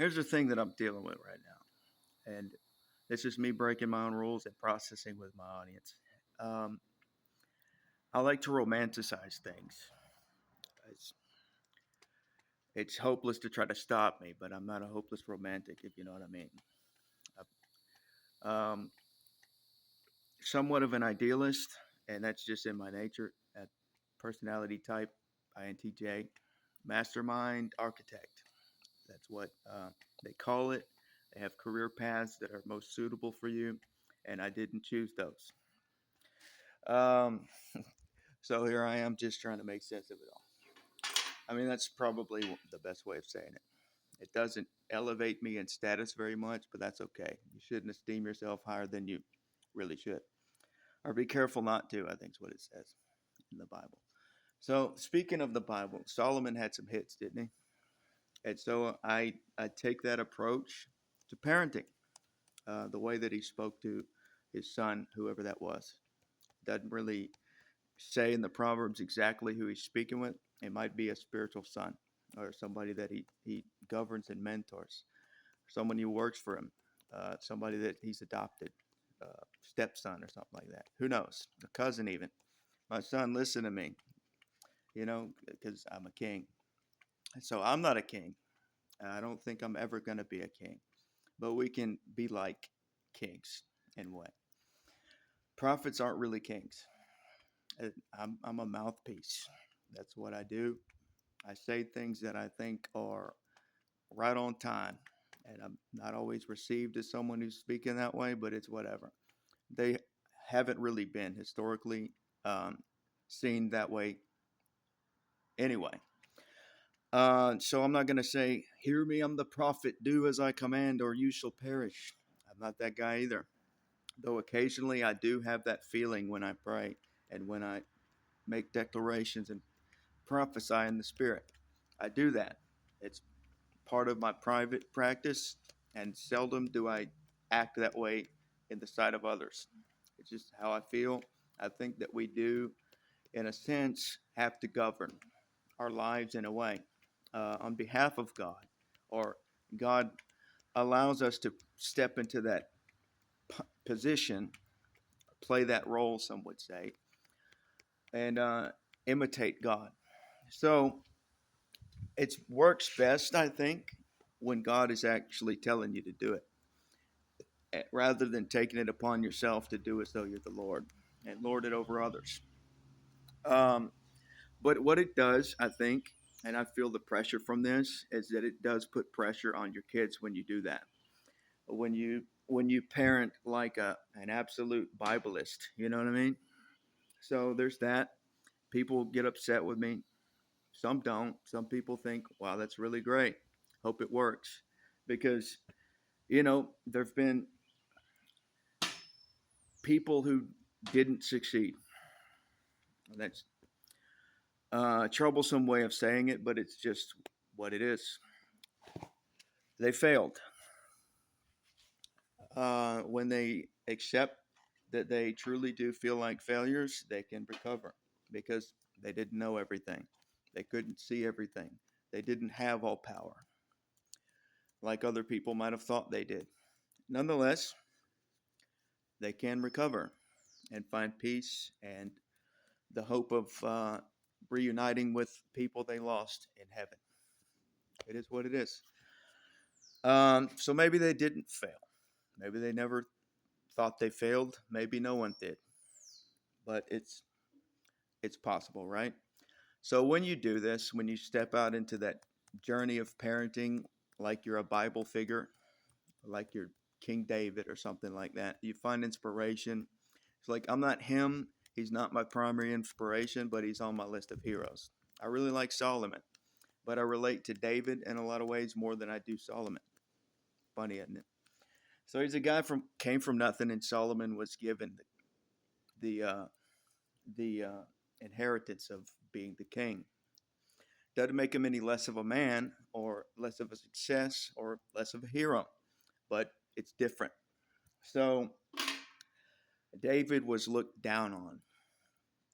Here's the thing that I'm dealing with right now, and this is me breaking my own rules and processing with my audience. Um, I like to romanticize things. It's, it's hopeless to try to stop me, but I'm not a hopeless romantic, if you know what I mean. Um, Somewhat of an idealist, and that's just in my nature. Personality type, INTJ, mastermind architect. That's what they call it. They have career paths that are most suitable for you, and I didn't choose those. Um, so here I am just trying to make sense of it all. I mean, that's probably the best way of saying it. It doesn't elevate me in status very much, but that's okay. You shouldn't esteem yourself higher than you really should. Or be careful not to, I think is what it says in the Bible. So, speaking of the Bible, Solomon had some hits, didn't he? And so I take that approach to parenting, the way that he spoke to his son, whoever that was. Doesn't really say in the Proverbs exactly who he's speaking with. It might be a spiritual son or somebody that he governs and mentors, someone who works for him, somebody that he's adopted, stepson or something like that. Who knows? A cousin, even. My son, listen to me, because I'm a king. So I'm not a king. I don't think I'm ever going to be a king, but we can be like kings in what? Prophets aren't really kings. I'm a mouthpiece. That's what I do. I say things that I think are right on time, and I'm not always received as someone who's speaking that way, but it's whatever. They haven't really been historically um, seen that way anyway. So I'm not going to say, "Hear me, I'm the prophet. Do as I command, or you shall perish." I'm not that guy either. Though occasionally I do have that feeling when I pray and when I make declarations and prophesy in the spirit. I do that. It's part of my private practice, and seldom do I act that way in the sight of others. It's just how I feel. I think that we do, in a sense, have to govern our lives in a way on behalf of God, or God allows us to step into that position, play that role, some would say, and imitate God. So it works best, I think, when God is actually telling you to do it, rather than taking it upon yourself to do as though you're the Lord and lord it over others. Um, but what it does, I think, and I feel the pressure from this, is that it does put pressure on your kids when you do that. When you parent like an absolute Bibleist, you know what I mean? So there's that. People get upset with me. Some don't. Some people think, wow, that's really great. Hope it works. Because, there have been people who didn't succeed. That's a troublesome way of saying it, but it's just what it is. They failed. When they accept that they truly do feel like failures, they can recover because they didn't know everything. They couldn't see everything. They didn't have all power like other people might have thought they did. Nonetheless, they can recover and find peace and the hope of reuniting with people they lost in heaven. It is what it is. So maybe they didn't fail. Maybe they never thought they failed. Maybe no one did. But it's possible, right? So when you do this, when you step out into that journey of parenting, like you're a Bible figure, like you're King David or something like that, you find inspiration. It's like, I'm not him. He's not my primary inspiration, but he's on my list of heroes. I really like Solomon, but I relate to David in a lot of ways more than I do Solomon. Funny, isn't it? So he's a guy came from nothing, and Solomon was given the inheritance of being the king. Doesn't make him any less of a man or less of a success or less of a hero, but it's different. So David was looked down on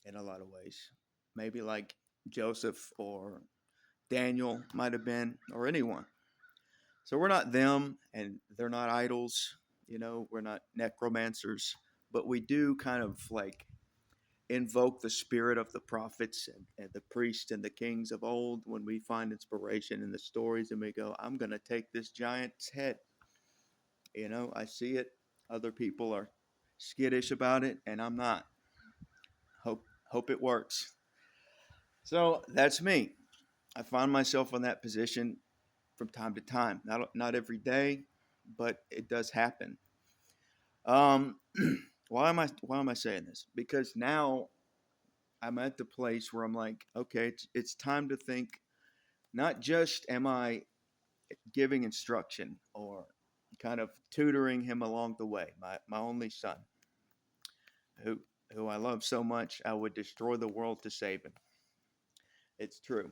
in a lot of ways, maybe like Joseph or Daniel might have been, or anyone. So we're not them, and they're not idols. You know, we're not necromancers, but we do kind of like invoke the spirit of the prophets and the priests and the kings of old when we find inspiration in the stories and we go, I'm going to take this giant's head. You know, I see it. Other people are skittish about it, and I'm not. Hope it works. So that's me. I find myself in that position from time to time. Not every day, but it does happen. Um, why am I saying this? Because now I'm at the place where I'm like, okay, it's time to think. Not just am I giving instruction or kind of tutoring him along the way. My only son, who who I love so much, I would destroy the world to save him. It's true.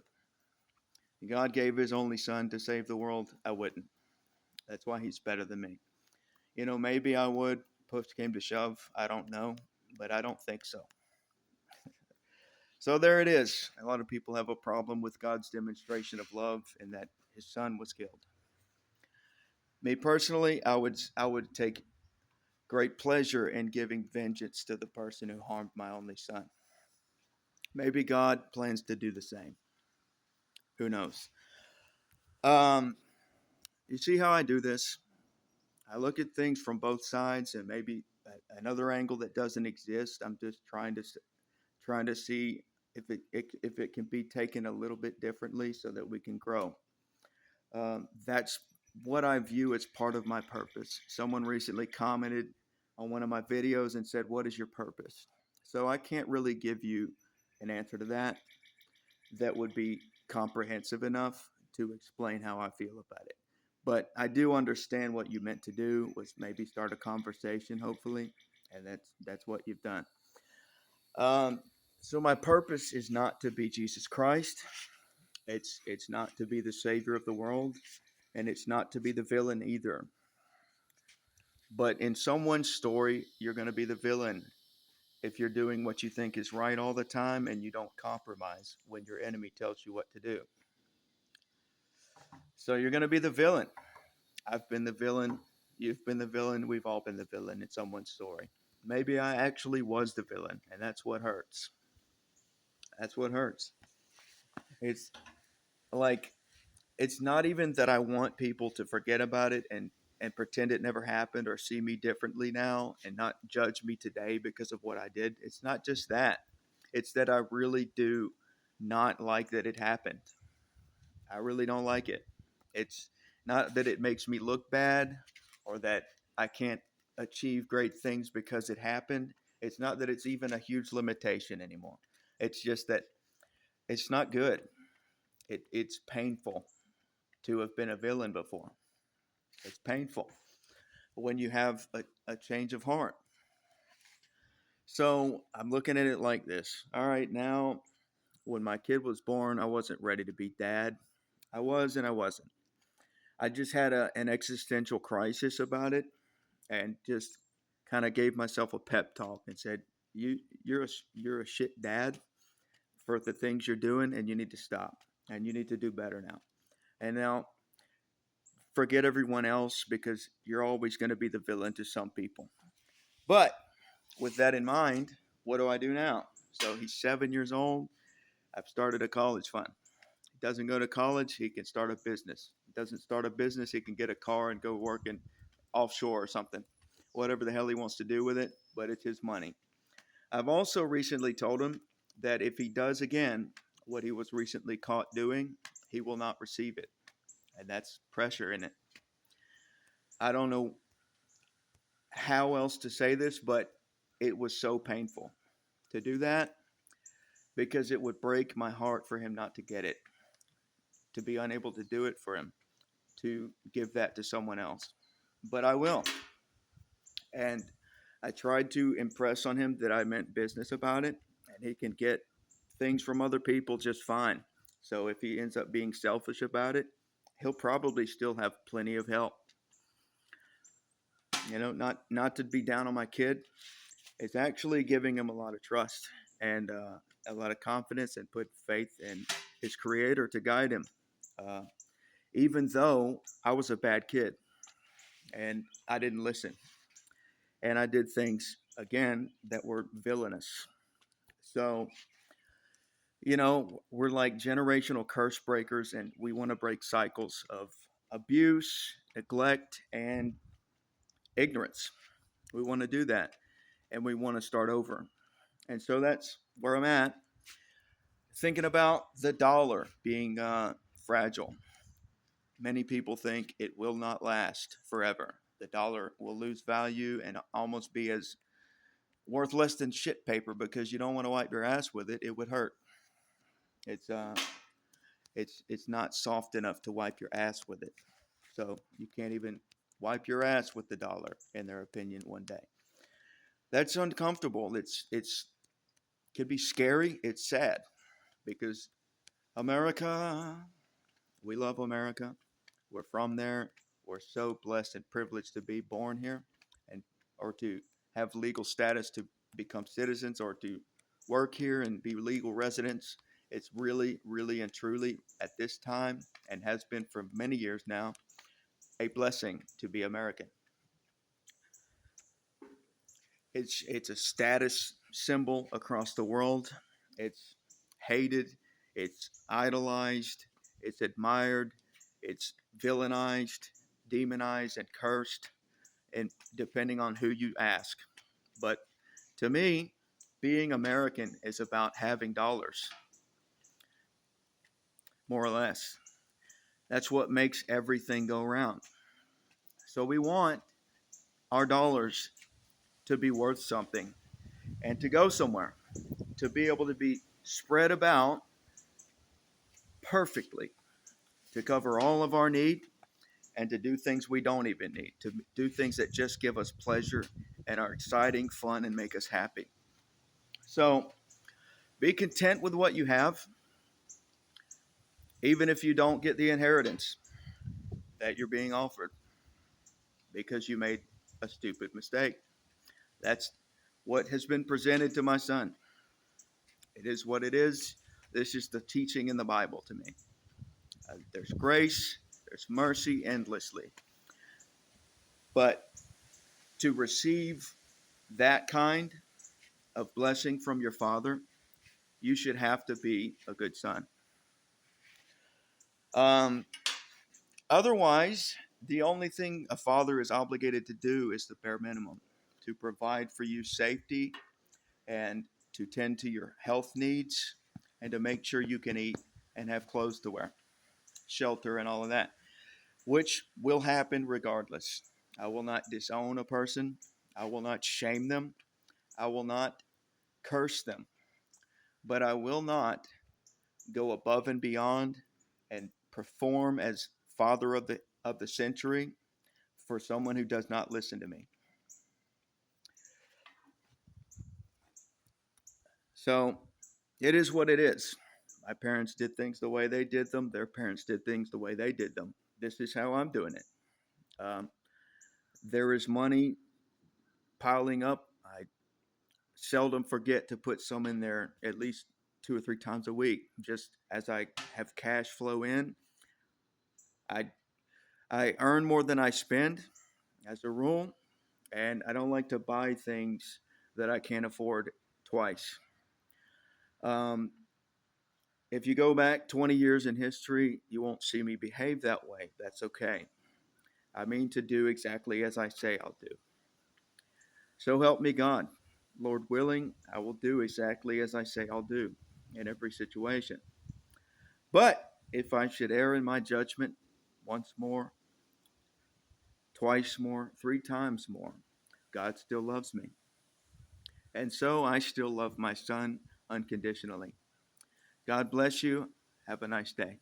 God gave his only son to save the world. I wouldn't. That's why he's better than me. You know, maybe I would. Push came to shove. I don't know, but I don't think so. So there it is. A lot of people have a problem with God's demonstration of love and that his son was killed. Me personally, I would take great pleasure in giving vengeance to the person who harmed my only son. Maybe God plans to do the same. Who knows? Um, you see how I do this? I look at things from both sides and maybe another angle that doesn't exist. I'm just trying to see if it can be taken a little bit differently so that we can grow. That's what I view as part of my purpose. Someone recently commented on one of my videos and said, "What is your purpose?" So I can't really give you an answer to that would be comprehensive enough to explain how I feel about it. But I do understand what you meant to do was maybe start a conversation, hopefully, and that's what you've done. Um, so my purpose is not to be Jesus Christ. It's not to be the savior of the world, and it's not to be the villain either. But in someone's story, you're going to be the villain if you're doing what you think is right all the time and you don't compromise when your enemy tells you what to do. So you're going to be the villain. I've been the villain. You've been the villain. We've all been the villain in someone's story. Maybe I actually was the villain, and that's what hurts. That's what hurts. It's like it's not even that I want people to forget about it and pretend it never happened or see me differently now and not judge me today because of what I did. It's not just that. It's that I really do not like that it happened. I really don't like it. It's not that it makes me look bad or that I can't achieve great things because it happened. It's not that it's even a huge limitation anymore. It's just that it's not good. It's painful to have been a villain before. It's painful when you have a change of heart. So I'm looking at it like this. All right, now when my kid was born, I wasn't ready to be dad. I was and I wasn't. I just had an existential crisis about it and just kind of gave myself a pep talk and said, you're a shit dad for the things you're doing and you need to stop and you need to do better now. And now forget everyone else because you're always going to be the villain to some people. But with that in mind, what do I do now? So he's 7 years old. I've started a college fund. He doesn't go to college, he can start a business. He doesn't start a business, he can get a car and go work in offshore or something. Whatever the hell he wants to do with it, but it's his money. I've also recently told him that if he does again what he was recently caught doing, he will not receive it. And that's pressure in it. I don't know how else to say this, but it was so painful to do that because it would break my heart for him not to get it, to be unable to do it for him, to give that to someone else. But I will. And I tried to impress on him that I meant business about it, and he can get things from other people just fine. So if he ends up being selfish about it, he'll probably still have plenty of help. You know, not to be down on my kid. It's actually giving him a lot of trust and a lot of confidence and put faith in his creator to guide him. Uh, even though I was a bad kid and I didn't listen. And I did things, again, that were villainous. So, we're like generational curse breakers, and we want to break cycles of abuse, neglect, and ignorance. We want to do that, and we want to start over. And so that's where I'm at, thinking about the dollar being fragile. Many people think it will not last forever. The dollar will lose value and almost be as worth less than shit paper because you don't want to wipe your ass with it. It would hurt. It's uh, it's not soft enough to wipe your ass with it. So you can't even wipe your ass with the dollar, in their opinion, one day. That's uncomfortable. It's could be scary. It's sad because America, we love America. We're from there. We're so blessed and privileged to be born here and or to have legal status to become citizens or to work here and be legal residents. It's really, really and truly at this time and has been for many years now a blessing to be American. It's a status symbol across the world. It's hated, it's idolized, it's admired, it's villainized, demonized, and cursed, and depending on who you ask. But to me, being American is about having dollars, more or less. That's what makes everything go round. So we want our dollars to be worth something and to go somewhere, to be able to be spread about perfectly, to cover all of our need and to do things we don't even need, to do things that just give us pleasure and are exciting, fun, and make us happy. So be content with what you have, even if you don't get the inheritance that you're being offered because you made a stupid mistake. That's what has been presented to my son. It is what it is. This is the teaching in the Bible to me. There's grace, there's mercy endlessly. But to receive that kind of blessing from your father, you should have to be a good son. Um, Otherwise, the only thing a father is obligated to do is the bare minimum, to provide for you safety and to tend to your health needs and to make sure you can eat and have clothes to wear, shelter, and all of that, which will happen regardless. I will not disown a person. I will not shame them. I will not curse them. But I will not go above and beyond and perform as father of the century for someone who does not listen to me. So it is what it is. My parents did things the way they did them. Their parents did things the way they did them. This is how I'm doing it. Um, there is money piling up. I seldom forget to put some in there at least 2 or 3 times a week. Just as I have cash flow in, I I earn more than I spend as a rule, and I don't like to buy things that I can't afford twice. Um, if you go back 20 years in history, you won't see me behave that way. That's okay. I mean to do exactly as I say I'll do. So help me God. Lord willing, I will do exactly as I say I'll do in every situation. But if I should err in my judgment once more, twice more, 3 times more, God still loves me. And so I still love my son unconditionally. God bless you. Have a nice day.